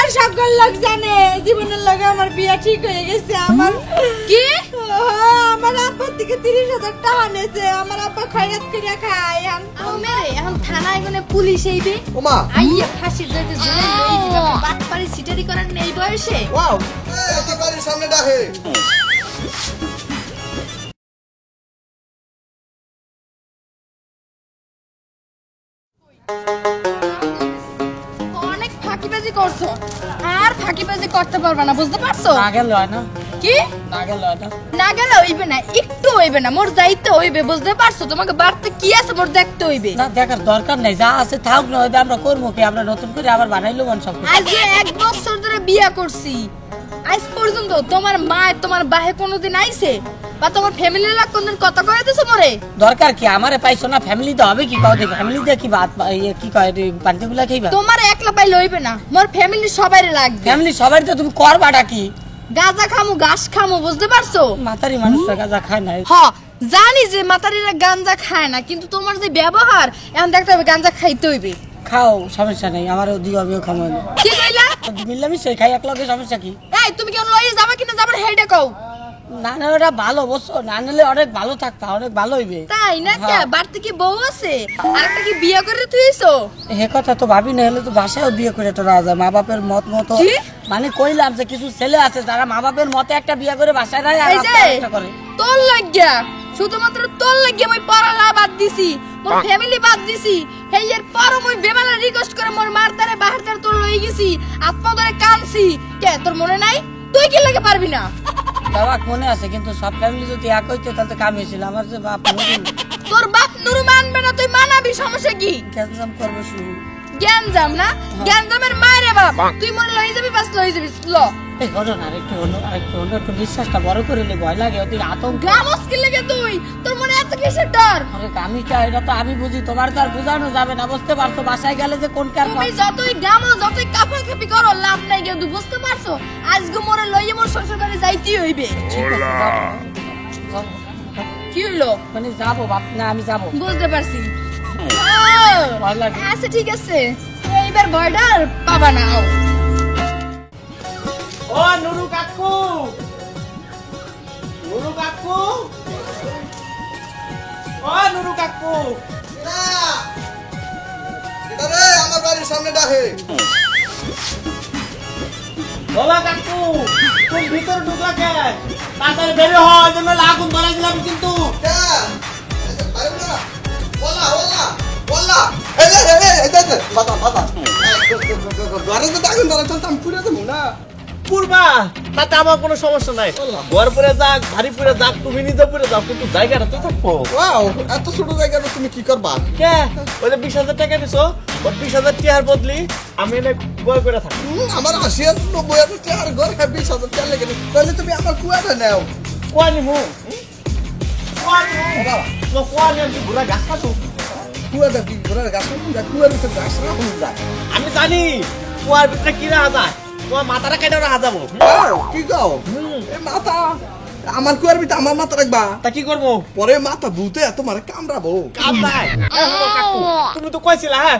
এলাকার সকল লোক জানে জীবনের লগে আমার বিয়ে ঠিক হয়ে গেছে। আমার কি আমার আব্বা থেকে 30,000 টাকা নেছে। আমার আব্বা খয়রাত করে খায়। মেরে এখন থানায় গনে পুলিশ আইবে। ওমা আইয়া ফাঁসির দড়িতে ঝুলে লই দিবে। বাটপারি সিটারি করার নেই বয়সে। ওয়াও এই বাড়ির সামনে ডাকে। অনেক ফাঁকিবাজি করছো, আর ফাঁকিবাজি করতে পারবে না, বুঝতে পারছো? না গেল হয় না, কি না গেল হয় না, না গেলে হইবে না, একটু হইবে না, মোর যাইতে হইবে, বুঝতে পারছো? তোমাকে বাড়তে কি আছে মোর দেখতে হইবে। না দেখার দরকার নাই, যা আছে থাক না, হয়তো আমরা করবো কি, আমরা নতুন করে আবার বানাইলো মন সব। আজ 1 বছর ধরে বিয়ে করছি, আজ পর্যন্ত তোমার মা তোমার বাহে কোনোদিন আইছে বা তোমার ফ্যামিলির লোক কোনদিন কথা কয়ে দিছো মোরে? দরকার কি, আমারে পাইছো না, ফ্যামিলি তো হবে কি, কাও দেখো ফ্যামিলি দিয়ে কি ভাত কি কয় পান্তিগুলা খাইবা? তোমার একলা পাইলে হইবে না, মোর ফ্যামিলি সবাইরে লাগবে। ফ্যামিলি সবাই তো তুমি করবাটা কি? গাঁজা খামু, ঘাস খামু, বুঝতে পারছো? মাতারি মানুষরা গাঁজা খায় না। হ্যাঁ জানি যে মাতারিরা গাঁজা খায় না, কিন্তু তোমার যে ব্যবহার এখন দেখতে হবে গাঁজা খাইতে হইবে। খাও সমস্যা নেই, আমার দিও আমিও খামো। কি কইলা? মিলামিশাই খাই এক লগে, সমস্যা কি? এই তুমি কেন লই যাবে কিনা যাবে হেইটা কও। না না ওটা ভালো বলছো, না নিলে অনেক ভালো থাকতা, অনেক ভালো হইবে। তাই না? কে বাড়তে কি বউ আছে? আরেকটা কি বিয়ে করে তুইছো? হে কথা তো ভাবি না, হলে তো বাসায়ও বিয়ে করে তোরা যায়, মা বাপের মত মতো মানে কইলাম যে কিছু ছেলে আছে যারা মা বাপের মতে একটা বিয়ে করে বাসায় রায় আর একটা করে। তোর লাগিয়া, শুধুমাত্র তোর লাগিয়া মই পড়ালা বাদ দিছি, মোর ফ্যামিলি বাদ দিছি, হেইয়ের পর মই বেমালা রিকোয়েস্ট করে মোর মারতারে বাহির তারে তোর লই গেছি, আত্মা ধরে কানছি। কে তোর মনে নাই? তুই কি লাগে পারবি না? বাবা মনে আছে, কিন্তু সব ফ্যামিলি যদি এক হইতো তাহলে কাম হয়েছিল। আমার যে বাপ তোর বাপ নুরু মানবে না, তুই মানাবি, সমস্যা কি? গ্যাঞ্জাম করবে শুরু। গ্যাঞ্জাম না? গ্যাঞ্জামের মায়েরে বাপ, তুই মনে লই যাবি, বাস লই যাবি। ল এই হলো না, আরেকটু হলো, আরেকটু হলো, একটু বিশ্বাসটা বড় করে নিলে ভয় লাগে, ওদিকে আতঙ্ক। গামস কি লাগে তুই? তোর মনে এত কিসের ডর? আরে আমি চাই, এটা তো আমি বুঝি, তোমার তো আর বোঝানো যাবে না, বুঝতে পারছো? বাসায় গেলে যে কোন কার তুমি যতই গামো, যতই কাপাকাপি করো, লাভ নাই, কিন্তু বুঝতে পারছো আজকে মোরে লইয়ে মোর শ্বশুর বাড়ি যাইতেই হইবে। ঠিক আছে যাবো। কি হইলো? মানে যাবো বাপ না, আমি যাবো। বুঝতে পারছি। ভয় লাগে। আচ্ছা ঠিক আছে, এইবার ভয়টা আর পাবা না। ও নুরু কাকু, নুরু কাকু, ও নুরু কাকু, না এটা রে আমার বাড়ির সামনে ডাকে। বলা কাকু, তুমি ভিতরে ঢুকলা কে? তাড়াতাড়ি বের হও, ওই জন্য আগুন ধরাই দিলাম কিন্তু। কে বাইরে না বলা বলা বলা এই রে এই দে বাবা বাবা ঘরে তো আগুন ধরা চলতে আমি পুরো দেবো না। পুরবা তাতে আমার কোনো সমস্যা নাই, ঘর পরে যাক, ভারী পরে যাক, তুমি নিজে পরে যাও, কিন্তু জায়গাটা তো থাকবো। ওয়াও এত ছোট জায়গাটা তুমি কি করবা? কে ওই যে 20,000 টাকা নিছো, ওই 20,000 টাকার বদলি আমি এনে বই করে থাকি। আমার 80,000 টাকার ঘর 20,000 টাকা লেগে তাহলে তুমি আমার কুয়াটা নাও। কোয়া নিমু, কোয়া নিমু বাবা, তো কোয়া নিয়ে আমি ঘুরা গাছ কাটু। কুয়াটা কি ঘরের গাছ না কুয়ার ভিতরে গাছ রাখুন যায়। আমি জানি কুয়ার ভিতরে কি রাখা যায়, তোমার মাথাটা কেটে রাখা যাবো। কি গাও এ মাথা আমার কুয়ার ভিতরে আমার মাথা রাখবা, তা কি করবো? পরে মাথা ভূতে তোমার কামড়াবো। কামড়ায়? কাকু তুমি তো কইছিলা হ্যাঁ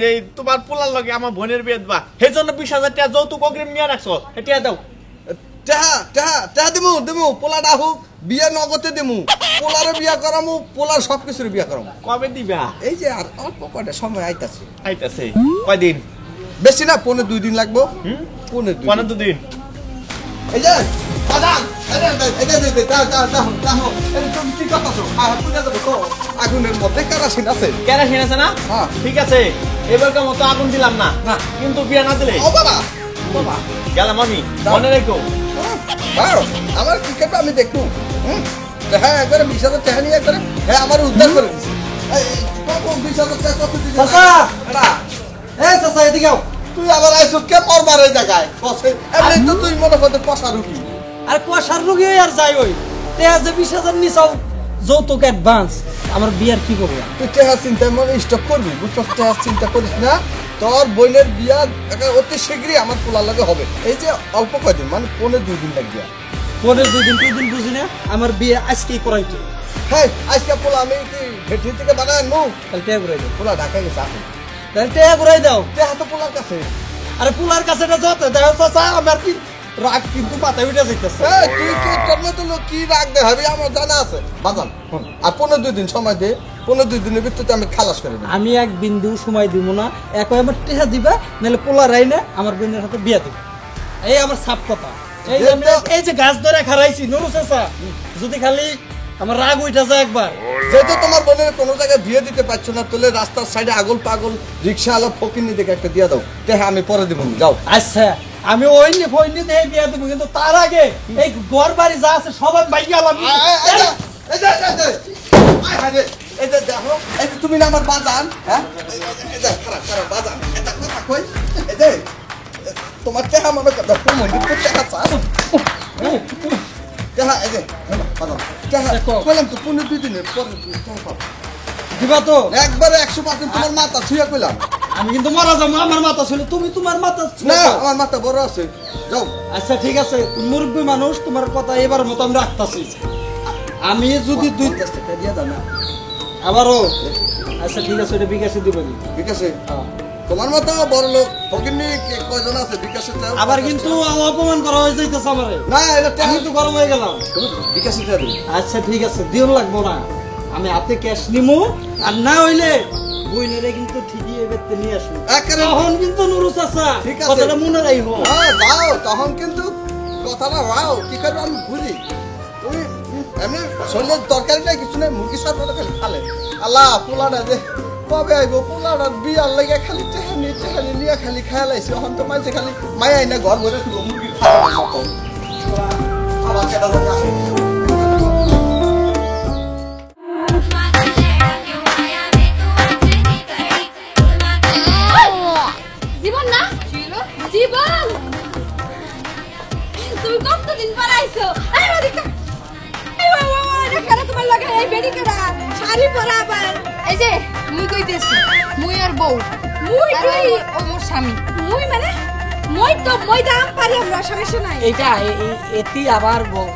এই তোমার পোলার লগে আমার বোনের বিয়ে দিবা, সেই জন্য 20,000 টাকা যৌতুক অগ্রিম নিয়ে রাখছো, এটা দাও। দেমু দেমু পোলাটা হোক বিয়া নগদে দেমু, পোলারে বিয়া করামু, পোলার সবকিছুর বিয়া করামু। কবে দিবা? এই যে আর অল্প কয়টা সময় আইতাছে। আইতাছে কয়দিন? বেশি না, 15-2 দিন লাগবো। 15 দিন। এই যে দাদান তুমি কি করতেছো? আগুনের মধ্যে কেরাসিন আছে। কেরাসিন আছে না? হ্যাঁ। ঠিক আছে, এবারকার মতো আগুন দিলাম না, কিন্তু বিয়া না দিলে ও বাবা বাবা গেলাম আমি, মনে রেখো। আমার ক্রিকেট আমি দেখবো। হ্যাঁ একবারে 20,000 টাকা নিয়ে একবারে হ্যাঁ আমার উদ্ধার করে দিছি। 20,000 টাকা কত দিছি? তুই আবার আইসো কে মরবার এই জায়গায়? এমনি তো তুই মনে করতে কষা রুগী। আর কুয়াশার রোগী আর যাই ওই টেয়া যে 20,000 নিছাও যৌতুক অ্যাডভান্স, আমার বিয়ার কি করবো? তুই টেহা চিন্তা মানে স্টপ করবি, বুঝছস? টেহা চিন্তা করিস না, তোর বোনের বিয়া অতি শীঘ্রই আমার পোলার লাগে হবে। এই যে অল্প কয়দিন মানে 15-2 দিন লাগবে। 15-2 দিন 2 দিন বুঝি না, আমার বিয়ে আজকেই করাইতো। হ্যাঁ আজকে পোলা আমি কি ভেটি থেকে বানায় আনবো? তাহলে টেয়া ঘুরাই দাও, পোলা ঢাকায় গেছে এখন। তাহলে টেয়া ঘুরাই দাও। টেহা তো পোলার কাছে। আরে পুলার কাছে যত দেখো চাচা আমার কি রাগ কিন্তু মাথায় উঠে যাইতেছে। তুই কি তোর মতো লোক কি রাগ দেখাবি আমার জানা আছে বাজান। আর 15-2 দিন সময় দে, 15-2 দিনের ভিতরে আমি খালাস করে দেব। আমি এক বিন্দু সময় দিব না, এক আমার টেহা দিবা, নাহলে পোলার আইনে আমার বোনের হাতে বিয়া দিবা। এই আমার সাপ কথা। এই যে গাছ ধরে খারাইছি নুরু চাচা, যদি খালি আমার রাগ উঠা যায় একবার। যেহেতু তোমার বোনের কোনো জায়গায় বিয়ে দিতে পারছো না, তাহলে রাস্তার সাইডে আগল পাগল রিক্সা আলো ফকিনি দেখে একটা দিয়ে দাও, দেখে আমি পরে দিব। যাও। আচ্ছা আমি ওইনি ফইনি দেখে বিয়া দেবো, কিন্তু তার আগে এই ঘর বাড়ি যা আছে সবাই বাইকে আলাম। তুমি না আমার বাজান, হ্যাঁ খারাপ বাজান, তোমার চেহা মনে চেহা চাষ দিবা তো একবারে 100% তোমার মাথা ছুঁয়ে কইলাম। আমি কিন্তু মারা যাবো, আমার মাথা ছিল, তুমি তোমার মাথা না, আমার মাথা বড় আছে। যাও। আচ্ছা ঠিক আছে, মুরব্বী মানুষ, তোমার কথা এবার মতো আমি রাখতেছি। আমি যদি 2 টাকা দিয়ে দাও না আবারও। আচ্ছা ঠিক আছে, এটা বিকাশে দিব। বিকাশে? তোমার মতো বড় লোক ফকিনি কয়জন আছে বিকাশে? আবার কিন্তু অপমান করা হয়ে যাইতেছে আমারে। না, এটা আমি তো গরম হয়ে গেলাম। বিকাশে দিয়ে দিই। আচ্ছা ঠিক আছে, দিও লাগবো না, আমি হাতে ক্যাশ নিমু। আর না হইলে বইনেরে কিন্তু ঠিকই এবারে নিয়ে আসবো। তখন কিন্তু নুরু চাচা কথাটা মনে রাখবো। হ্যাঁ যাও, তখন কিন্তু কথাটা রাও কি করবে আমি বুঝি। তুমি এমনি শরীরের তরকারিটা কিছু নেই, মুরগি সার মতো খালি খালে। আল্লাহ পোলাটা যে কবে আইব, পোলাটা বিয়ার লাগে খালি চেহানি নিয়ে খালি খায়া লাইছে। এখন তো মাইছে খালি মায়াই না ঘর ভরে মুরগি খাবার কেটা যাবে আসে। জীবন না জীবন, তুমি কতদিন পর আইছো? তোমার লাগে এই বেডি কেডা শাড়ি পরা আবার। এই যে মুই কইতেছি, মুই আর বউ, মুই তুই ও মোর স্বামী। মুই মানে মই দাম পারি, আমরা সমস্যা নাই। এইটা এটি আবার বউ,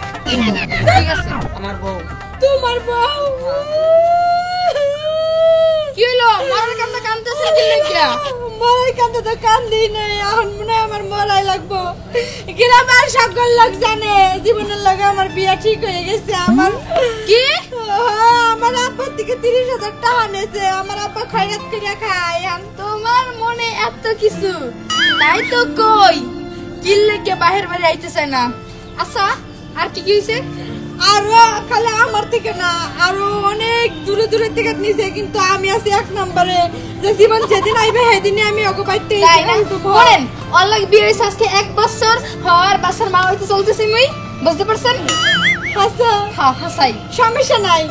ঠিক আছে আমার বউ। তোমার বউ কি হলো? মারার কান্দা কান্দতেছে কি লাগিয়া? মরাই কান্দে তো কান্দি নাই, এখন মনে হয় আমার মরাই লাগবো। গ্রামের সকল লোক জানে জীবনের লগে আমার বিয়া ঠিক হয়ে গেছে। আমার কি? আমার আব্বা থেকে 30,000 টাকা নেছে, আমার আব্বা খয়রাত করে খায়। তোমার মনে এত কিছু, তাই তো কই কি লাগে বাহির বাড়ি আইতে চায় না। আচ্ছা আর কি কি হইছে? আরো খালি আমার থেকে না, আরো অনেক দূরে দূরে থেকে নিছে, কিন্তু আমি আছি 1 নম্বরে। যে জীবন যেদিন আইবে সেদিনই আমি ওকে পাইতে। তাই না? বলেন অল্লাহ বিয়ে হইছে আজকে 1 বছর, হওয়ার বাসার মা হইতে চলতেছি মুই, বুঝতে পারছেন? হাসা হ্যাঁ হাসাই, সমস্যা নাই,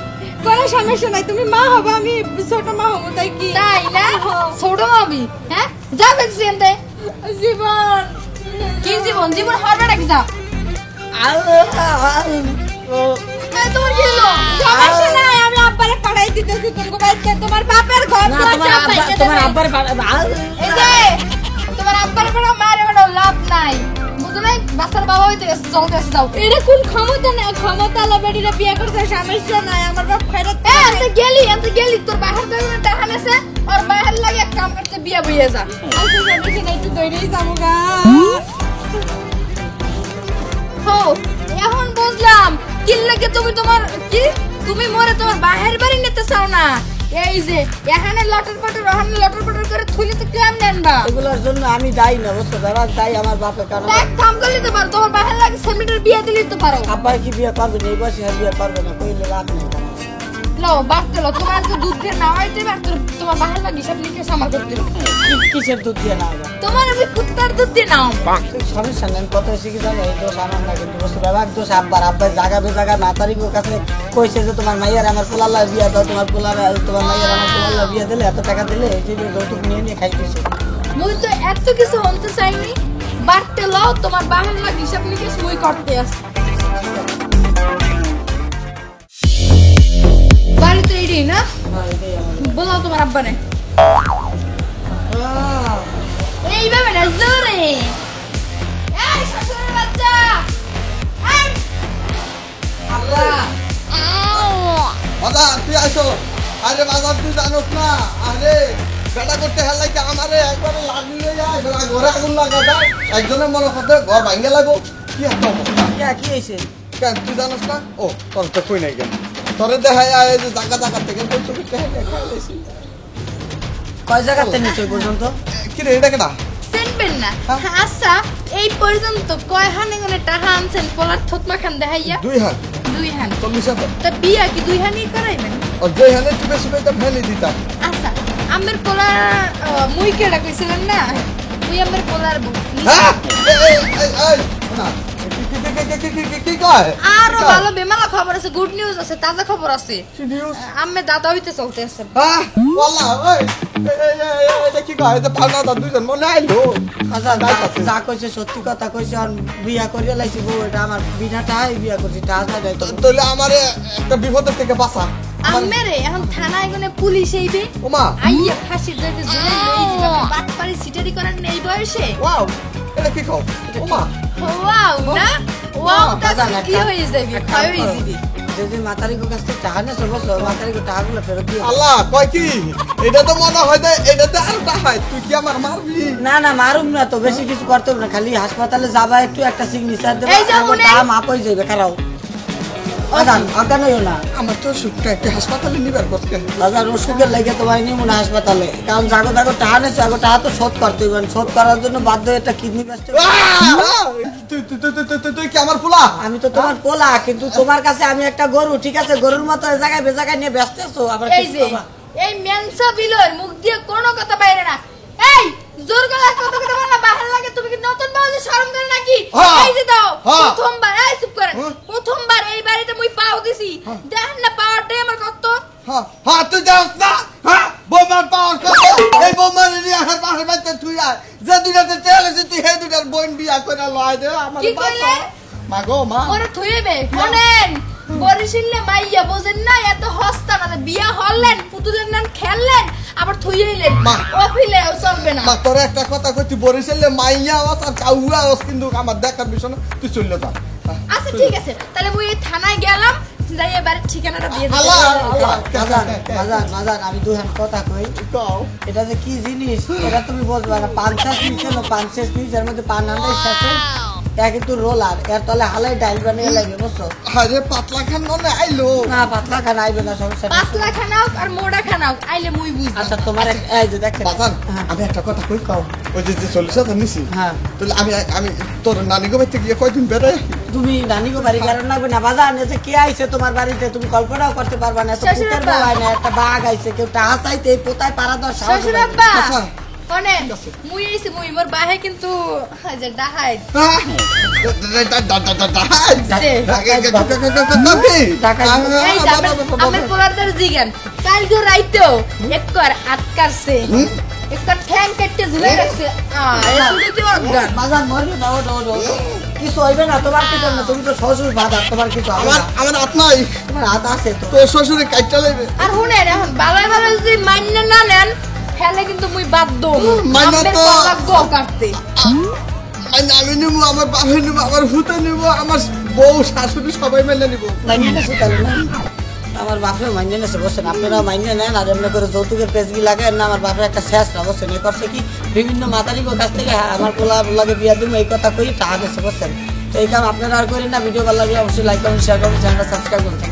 কোনো সমস্যা নাই। তুমি মা হবা, আমি ছোট মা হবো, তাই কি? তাই না? ছোট মামি, হ্যাঁ যা ফেলছি এনতে। জীবন কি জীবন? জীবন হবে নাকি? যা। তোমার কি হলো? সমস্যা নাই, আমি আব্বারে পাঠাই দিতেছি তোমাকে বাইতে। তোমার বাপের ঘর না, তোমার আব্বার এই যে তোমার আব্বার বড় মারে বড় লাভ নাই, বুঝো নাই? বাচ্চার বাবা হইতে গেছে, চলতেছে যাও। এটা কোন ক্ষমতা না, ক্ষমতা লাবেডিরা বিয়ে করতে সমস্যা নাই। আমার বাপ খয়রাত এতে গেলি তোর বাহির থেকে দেখা নেছে, আর বাহির লাগে এক কাম করতে বিয়া বইয়ে যা। আচ্ছা সমস্যা নাই, তুই দৌড়েই যাবো গা। হো এখন বুঝলাম কি লাগে তুমি মরে তোমার বাহির বাড়ি নিতে চাও না। এই যে এখানে লটর পটর করে থুলি তো কেমন আনবা? এগুলোর জন্য আমি দায়ী না, বুঝছো? দাদা দায়ী আমার বাপের কারণে। এক কাম করলে তো পারো, তোমার বাহির লাগে সেমিটার বিয়ে দিলে তো পারো। আব্বা কি বিয়ে করবে না? এই বয়সে বিয়ে করবে না, কইলে লাভ নেই। লো বাড়তে লো, তোমার তো দুধ দিয়ে না হইতে পারতো, তোমার বাহির লাগে সব লিখে সামা করতে। কিসের দুধ দিয়ে না? তোমার আমি কুত্তার দুধ দিয়ে নাও। সমস্যা নেই, কত শিখে জানো? এই দোষ আমার না, কিন্তু বুঝতে বাবা দোষ আব্বার। আব্বার জাগা বেজাগা না তারিখের কাছে কইছে যে তোমার মাইয়ার আমার পোলাল্লা বিয়া দাও, তোমার মাইয়ার আমার পোলাল্লা বিয়া দিলে, এত টাকা দিলে, এই যে যৌতুক নিয়ে খাইতেছে। মুই তো এত কিছু হতে চাইনি, বাড়তে লো, তোমার বাহির লাগে সব লিখে মই করতে আসি। বাড়িতে রেডি না? বলো তোমার আব্বা নে এইভাবে না জোরে। এই শ্বশুরের বাচ্চা, এই বাজান তুই আসো। আরে বাজান তুই জানোস না, আরে বেটা করতে হেলাই কি আমারে একবারে লাগিয়ে যায় বেটা ঘরে আগুন লাগা যায় একজনের মনে করতে ঘর ভাঙে লাগো কি একটা অবস্থা কি হয়েছে কেন তুই জানিস না ও তোর তো কই নাই কেন তোরে দেখায় এই যে জায়গা জায়গা থেকে তোর তো দেখাইছি কয় জায়গাতে নিচে পর্যন্ত কি রে এটা কেডা সেনবেন না আচ্ছা এই পর্যন্ত কয় হানে গনে টাকা আনছেন পোলার থতমা খান দেখাইয়া 2 হাত 2 হান 40,000 তা বিয়া কি 2 হানি করাইবেন ও যে হানে তুই বেশি বেশি ফেলে দিতা আচ্ছা আমের পোলার মুই কেডা কইছিলেন না মুই আমের পোলার হ্যাঁ এই না কি কয় আরো ভালো বেমালা খবর আছে গুড নিউজ আছে তাজা খবর আছে কি নিউজ আম্মে দাদা হইতে চলতে আছে হ্যাঁ ওয়াল্লাহ ওই এটা কি কয় এটা পানা দা দুইজন মনে আইলো আচ্ছা যা কইছে সত্যি কথা কইছে আর বিয়া করিয়া লাইছি বউ এটা আমার বিনা টাকায় বিয়া করছি টাকা না দেয় তো তাহলে আমারে একটা বিপদের থেকে বাঁচা আম্মেরে এখন থানায় গনে পুলিশ আইবে ওমা আইয়া ফাঁসির দড়িতে ঝুলে লই যাবে বাটপারি সিটারি করার নেই বয়সে ওয়াও এটা কি কও ওমা ওয়াও না ওয়াও বাজার তা কি একটা- হয়ে যাবে একটা ক্ষয় হয়ে করো। যাবে যদি মাতারিকে কাছ থেকে টাকা নিয়ে চলবো মাতারিকে টাকাগুলো ফেরত দিয়ে আল্লাহ কয় কি এটা তো মনে হয় যে এটাতে আরটা হয় তুই কি আমার মারবি না না মারুম না তো বেশি কিছু করতে হবে না খালি হাসপাতালে যাবা একটু একটা সিগনেচার দেবে এই যে মনে- টাকা মাপ হয়ে যাবে খারাও আদান অজ্ঞান হইও না আমার তো সুখটা একটা হাসপাতালে নিবার করতে বাজার ওষুধের লেগে তোমার নিমু না হাসপাতালে কারণ জাগো জাগো টাকা নেছে আগো টাকা তো শোধ করতে হইবে শোধ করার জন্য বাধ্য হয়ে একটা কিডনি বেচতে হবে। তুই কি আমার ফুলা আমি তো তোমার পোলা কিন্তু তোমার কাছে আমি একটা গরু ঠিক আছে গরুর মতো এই জায়গায় বেজায়গায় নিয়ে ব্যস্ত আছো আবার এই যে এই মেনসা বিলর মুখ দিয়ে কোনো কথা বাইরে না এই জোর গলায় কথা কথা বলা বাহির লাগে তুমি কি নতুন বাজে শরম করে নাকি হ্যাঁ। এই যে দাও হ্যাঁ। প্রথমবার এই চুপ করেন হ্যাঁ। প্রথমবার এই বাড়িতে মুই পাও দিছি দেখেন না পাওয়ারটাই আমার কত হ্যাঁ হ্যাঁ তুই যাস না হ্যাঁ বোমার পাওয়ার কত এই বোমার নিয়ে আমার পাশে বাইতে তুই আয় যে দুটাতে চলেছিস তুই হে দুটার বোন বিয়া করে লয় দে আমার কি কইলে? মা গো মা ওরে থুইবে শুনেন বরিশিলে মাইয়া বোঝেন না এত হস্তা না বিয়া হলেন পুতুলের নাম খেললেন আবার থুইলেন মা। ও ফিলেও চলবে না মা তোর একটা কথা কই তুই বরিশালে মাইয়া আওয়াজ আর চাউয়া আওয়াজ কিন্তু আমার দেখার বিষয় না তুই চলে যা আচ্ছা ঠিক আছে তাহলে মুই এই থানায় গেলাম যাই এবারে ঠিকানাটা দিয়ে দিতে আল্লাহ আল্লাহ বাজার বাজার বাজার আমি দুহান কথা কই কও এটা যে কি জিনিস এটা তুমি বলতে পারো পান শেষ নিচ্ছে না পান শেষ নিচ্ছে এর মধ্যে পান আন্দাজ শেষে এটা কিন্তু রোলার এর তলে হালাই ডাইল বানিয়ে লাগবে বুঝছো আরে পাতলা খান মনে আইলো না পাতলা খানা আইবে না সমস্যা নেই। পাতলা খানাও আর মোড়া খানাও আইলে মুই বুঝি আচ্ছা তোমার এই যে দেখেন বাজান হ্যাঁ। আমি একটা কথা কই কও ওই যে 40,000 নিছি হ্যাঁ তাহলে আমি তোর নানি গো বাইতে গিয়ে কয়দিন বেড়াই তুমি নানিগো বাড়ি কারণ লাগবে না বাজার যে কে আইছে তোমার বাড়িতে তুমি কল্পনাও করতে পারবা না তো শ্বশুর পুতের আব্বা। বউ আয় না একটা বাঘ আইছে কেউ টাকা চাইতে এই পোতায় পারা দেওয়ার সাহস শ্বশুর হয় না। আব্বা আচ্ছা। শোনেন মুই আইছি মুই মোর বাহে কিন্তু এই যে ডাহাই এই যে আমার পোলারদের জিগান কালকে রাইতেও একবার আটকারছে একবার ঠ্যাং কেটে ঝুলে রাখছে এই অজ্ঞান বাজার মরবে না ওটো ওটো কিছু হইবে না তোমার কিছু না তুমি তো শ্বশুর বাধা তোমার কিছু হবে না আমার আত্মাই তোমার হাত আছে তো তোর শ্বশুরে কাইটা লাগবে আর শুনেন এখন বালায় বালায় যদি মান্য না নেন ফেলে কিন্তু মুই বাধ্য মাইনা আমাদের তো- কলা গো কাটতে আমি নেবো আমার বাপে নেবো আমার ভূতে নেবো আমার বউ শাশুড়ি সবাই মেনে নিবো মাইনে নেছে তাহলে না আমার বাপেও মাইনে নেছে বসেন আপনারাও মাইনে নেন আর এমনি করে যৌতুকের পেজগি লাগায় না আমার বাপের একটা শেষ না বসেন এ করছে কি বিভিন্ন মাতারিগো কাছ থেকে আমার পোলা লাগে বিয়া দিব এই কথা কই টাকা নেছে বসেন তো এই কাম আপনারা আর করেন না ভিডিও ভালো লাগলে অবশ্যই লাইক কমেন্ট শেয়ার করবেন চ্যানেলটা সাবস্ক্রাইব করবেন